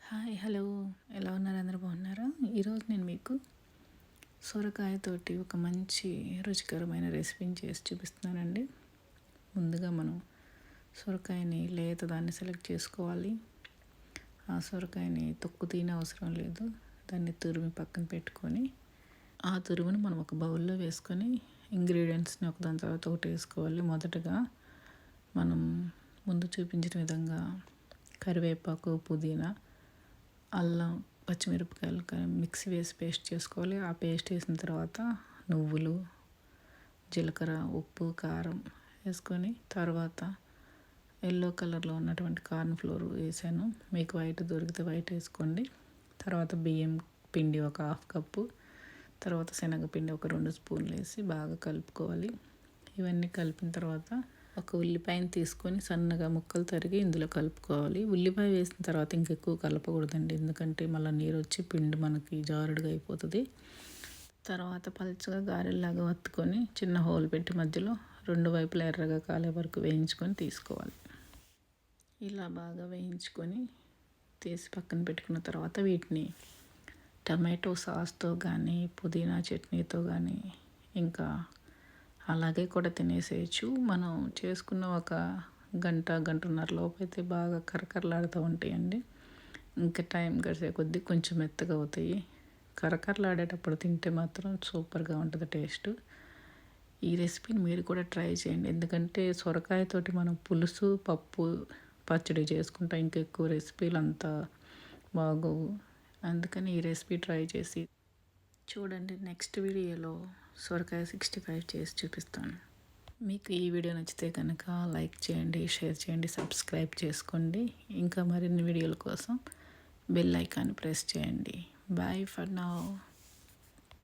Hi hello, ఎలా ఉన్నారు? అందరూ బాగున్నారా? ఈరోజు నేను మీకు సొరకాయతోటి ఒక మంచి రుచికరమైన రెసిపీని చేసి చూపిస్తున్నానండి. ముందుగా మనం సొరకాయని లేత దాన్ని సెలెక్ట్ చేసుకోవాలి. ఆ సొరకాయని తొక్కు తీయని అవసరం లేదు. దాన్ని తురిమి పక్కన పెట్టుకొని ఆ తురుముని మనం ఒక బౌల్లో వేసుకొని ఇంగ్రీడియంట్స్ని ఒకదాని తర్వాత ఒకటి వేసుకోవాలి. మొదటగా మనం ముందు చూపించిన విధంగా కరివేపాకు, పుదీనా, అల్లం, పచ్చిమిరపకాయలు మిక్సీ వేసి పేస్ట్ చేసుకోవాలి. ఆ పేస్ట్ వేసిన తర్వాత నువ్వులు, జీలకర్ర, ఉప్పు, కారం వేసుకొని తర్వాత ఎల్లో కలర్లో ఉన్నటువంటి కార్న్ ఫ్లోర్ వేసాను. మీకు వైట్ దొరికితే వైట్ వేసుకోండి. తర్వాత బియ్యం పిండి ఒక 1/2 కప్పు, తర్వాత శనగపిండి ఒక 2 స్పూన్లు వేసి బాగా కలుపుకోవాలి. ఇవన్నీ కలిపిన తర్వాత ఒక ఉల్లిపాయని తీసుకొని సన్నగా ముక్కలు తరిగి ఇందులో కలుపుకోవాలి. ఉల్లిపాయ వేసిన తర్వాత ఇంకెక్కువ కలపకూడదండి, ఎందుకంటే మళ్ళీ నీరు వచ్చి పిండి మనకి జారుడుగా అయిపోతుంది. తర్వాత పలుచగా గారెల్లాగా వత్తుకొని చిన్న హోల్ పెట్టి మధ్యలో 2 వైపులా ఎర్రగా కాలే వరకు వేయించుకొని తీసుకోవాలి. ఇలా బాగా వేయించుకొని తీసి పక్కన పెట్టుకున్న తర్వాత వీటిని టమాటో సాస్తో కానీ, పుదీనా చట్నీతో కానీ, ఇంకా అలాగే కూడా తినేసేయచ్చు. మనం చేసుకున్న ఒక గంటన్నర లోపు అయితే బాగా కరకరలాడుతూ ఉంటాయండి. ఇంకా టైం గడిచే కొద్దీ కొంచెం మెత్తగా అవుతాయి. కరకరలాడేటప్పుడు తింటే మాత్రం సూపర్గా ఉంటుంది టేస్ట్. ఈ రెసిపీని మీరు కూడా ట్రై చేయండి, ఎందుకంటే సొరకాయతోటి మనం పులుసు, పప్పు, పచ్చడి చేసుకుంటాం. ఇంకెక్కువ రెసిపీలు అంతా బాగోవు. అందుకని ఈ రెసిపీ ట్రై చేసి చూడండి. నెక్స్ట్ వీడియోలో సొరకాయ 65 చేసి చూపిస్తాను. మీకు ఈ వీడియో నచ్చితే కనుక లైక్ చేయండి, షేర్ చేయండి, సబ్స్క్రైబ్ చేసుకోండి. ఇంకా మరిన్ని వీడియోల కోసం బెల్ ఐకాన్ ప్రెస్ చేయండి. Bye for now.